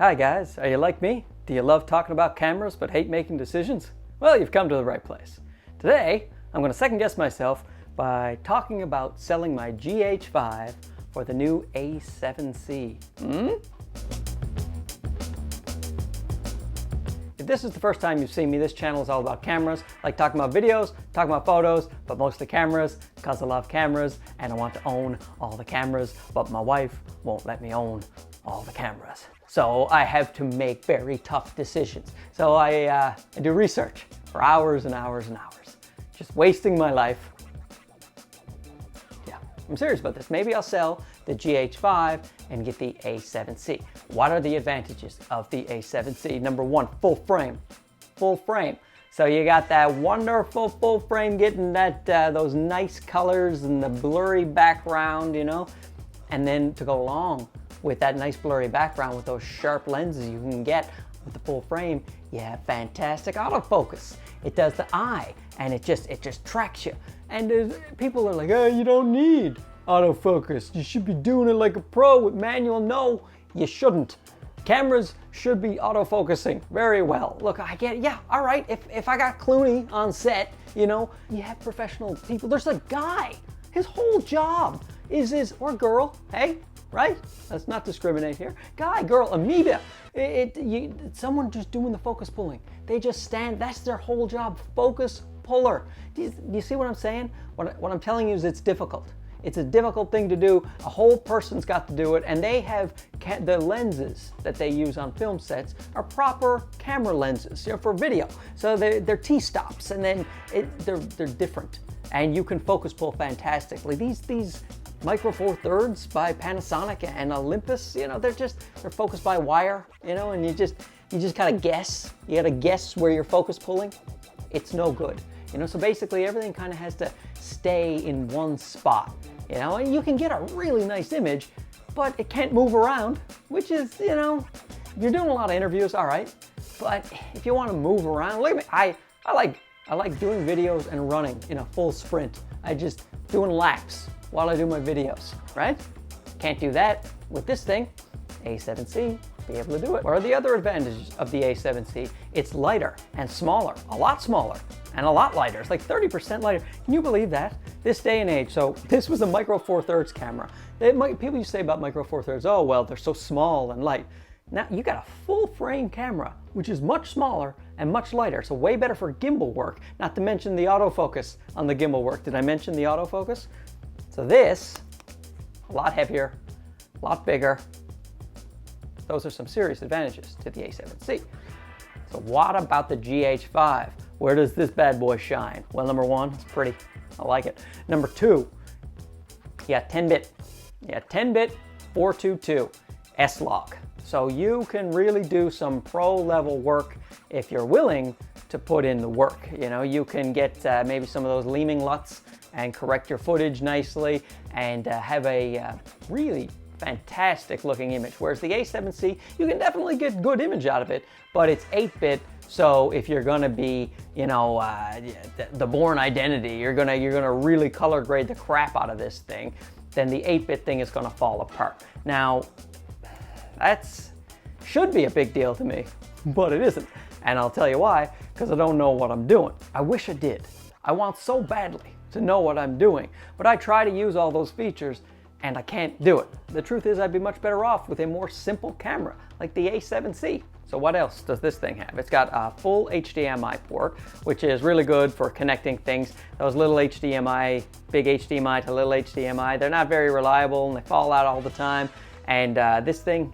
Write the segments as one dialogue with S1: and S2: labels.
S1: Hi guys, are you like me? Do you love talking about cameras but hate making decisions? Well, you've come to the right place. Today, I'm going to second guess myself by talking about selling my GH5 for the new A7C. If this is the first time you've seen me, this channel is all about cameras. I like talking about videos, talking about photos, but mostly cameras because I love cameras and I want to own all the cameras, but my wife won't let me own all the cameras. So I have to make very tough decisions. So I do research for hours and hours and hours, just wasting my life. Yeah, I'm serious about this. Maybe I'll sell the GH5 and get the A7C. What are the advantages of the A7C? Number one, full frame. Full frame. So you got that wonderful full frame, getting that those nice colors and the blurry background, you know, and then to go along with that nice blurry background with those sharp lenses you can get with the full frame, you have fantastic autofocus. It does the eye and it just tracks you. And people are like, oh, you don't need autofocus. You should be doing it like a pro with manual. No, you shouldn't. Cameras should be autofocusing very well. Look, I get it. Yeah, all right. If I got Clooney on set, you know, you have professional people. There's a guy, his whole job is or girl, hey, right? Let's not discriminate here. Guy, girl, amoeba. Someone just doing the focus pulling. They just stand, that's their whole job, focus puller. Do you see what I'm saying? What I'm telling you is it's difficult. It's a difficult thing to do. A whole person's got to do it, and they have the lenses that they use on film sets are proper camera lenses, you know, for video. So they're T-stops, and then they're different, and you can focus pull fantastically. These Micro Four Thirds by Panasonic and Olympus, you know, they're focused by wire, you know, and you just gotta guess. You gotta guess where you're focus pulling. It's no good, you know. So basically, everything kind of has to stay in one spot, you know. And you can get a really nice image, but it can't move around, which is, you know, if you're doing a lot of interviews, all right. But if you want to move around, look at me. I like doing videos and running in a full sprint. I just doing laps while I do my videos, right? Can't do that with this thing. A7C, be able to do it. What are the other advantages of the A7C? It's lighter and smaller, a lot smaller, and a lot lighter. It's like 30% lighter. Can you believe that? This day and age, so this was a Micro Four Thirds camera. People used to say about Micro Four Thirds, oh, well, they're so small and light. Now you got a full frame camera, which is much smaller and much lighter, so way better for gimbal work, not to mention the autofocus on the gimbal work. Did I mention the autofocus? So this, a lot heavier, a lot bigger. Those are some serious advantages to the A7C. So what about the GH5? Where does this bad boy shine? Well, number one, it's pretty. I like it. Number two, you got 10-bit. Yeah, 10-bit 422 S-Log. So you can really do some pro level work if you're willing to put in the work. You know, you can get maybe some of those leaming LUTs and correct your footage nicely and have a really fantastic looking image. Whereas the A7C, you can definitely get good image out of it, but it's 8-bit. So if you're gonna be, you know, the Bourne Identity, you're gonna really color grade the crap out of this thing, then the 8-bit thing is gonna fall apart. Now, should be a big deal to me, but it isn't. And I'll tell you why, because I don't know what I'm doing. I wish I did. I want so badly to know what I'm doing, but I try to use all those features and I can't do it. The truth is I'd be much better off with a more simple camera like the A7C. So what else does this thing have? It's got a full HDMI port, which is really good for connecting things. Those little HDMI, big HDMI to little HDMI, they're not very reliable and they fall out all the time. And this thing,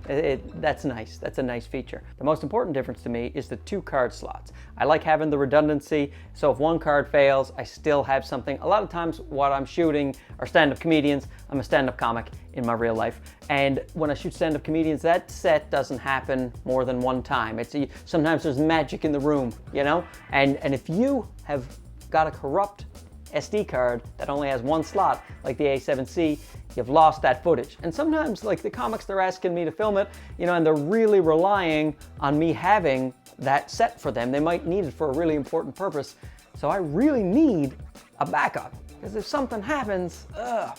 S1: that's nice. That's a nice feature. The most important difference to me is the 2 card slots. I like having the redundancy, so if one card fails, I still have something. A lot of times what I'm shooting are stand-up comedians. I'm a stand-up comic in my real life. And when I shoot stand-up comedians, that set doesn't happen more than one time. Sometimes there's magic in the room, you know? And if you have got a corrupt SD card that only has one slot, like the A7C, you've lost that footage. And sometimes, like the comics, they're asking me to film it, you know, and they're really relying on me having that set for them. They might need it for a really important purpose. So I really need a backup, because if something happens,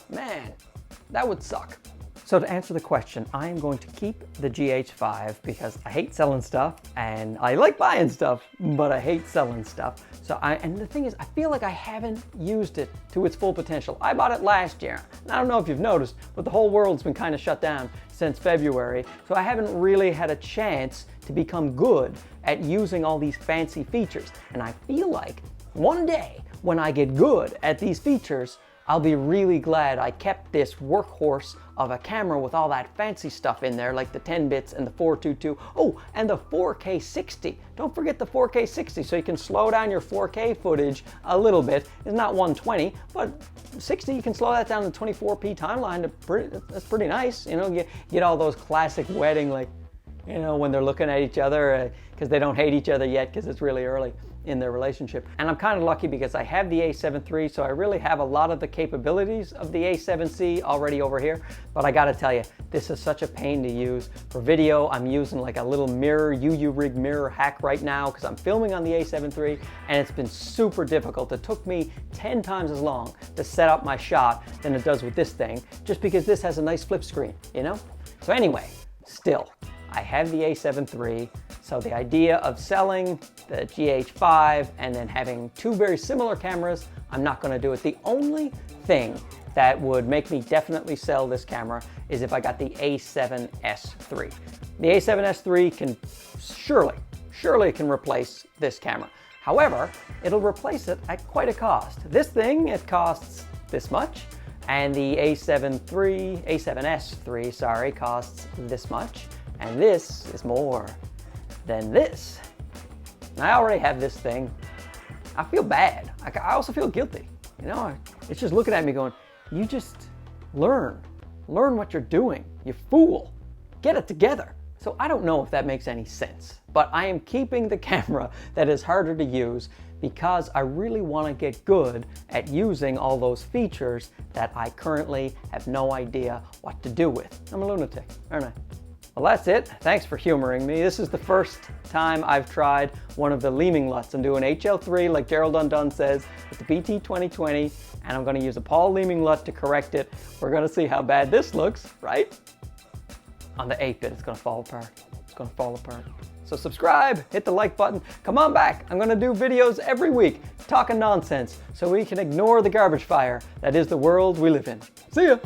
S1: man, that would suck. So to answer the question, I am going to keep the GH5 because I hate selling stuff and I like buying stuff, but I hate selling stuff. And the thing is, I feel like I haven't used it to its full potential. I bought it last year. And I don't know if you've noticed, but the whole world's been kind of shut down since February. So I haven't really had a chance to become good at using all these fancy features. And I feel like one day when I get good at these features, I'll be really glad I kept this workhorse of a camera with all that fancy stuff in there, like the 10 bits and the 422. Oh, and the 4K 60. Don't forget the 4K 60, so you can slow down your 4K footage a little bit. It's not 120, but 60, you can slow that down to 24p timeline. That's pretty nice. You know, you get all those classic wedding, like, you know, when they're looking at each other because they don't hate each other yet because it's really early in their relationship. And I'm kind of lucky because I have the A7 III, so I really have a lot of the capabilities of the A7C already over here. But I gotta tell you, this is such a pain to use. For video, I'm using like a little mirror, UU-Rig mirror hack right now because I'm filming on the A7 III, and it's been super difficult. It took me 10 times as long to set up my shot than it does with this thing, just because this has a nice flip screen, you know? So anyway, still, I have the A7 III, so the idea of selling the GH5 and then having two very similar cameras, I'm not going to do it. The only thing that would make me definitely sell this camera is if I got the A7S III. The A7S III can surely can replace this camera. However, it'll replace it at quite a cost. This thing, it costs this much, and the A7S III, costs this much, and this is more than this. And I already have this thing. I feel bad. I also feel guilty. You know, it's just looking at me going, you just learn what you're doing, you fool. Get it together. So I don't know if that makes any sense, but I am keeping the camera that is harder to use because I really want to get good at using all those features that I currently have no idea what to do with. I'm a lunatic, aren't I? Well, that's it. Thanks for humoring me. This is the first time I've tried one of the Leeming LUTs. I'm doing HL3 like Gerald Undone says with the BT 2020, and I'm going to use a Paul Leeming LUT to correct it. We're going to see how bad this looks, right? On the 8-bit, it's going to fall apart. It's going to fall apart. So subscribe, hit the like button. Come on back. I'm going to do videos every week talking nonsense so we can ignore the garbage fire that is the world we live in. See ya.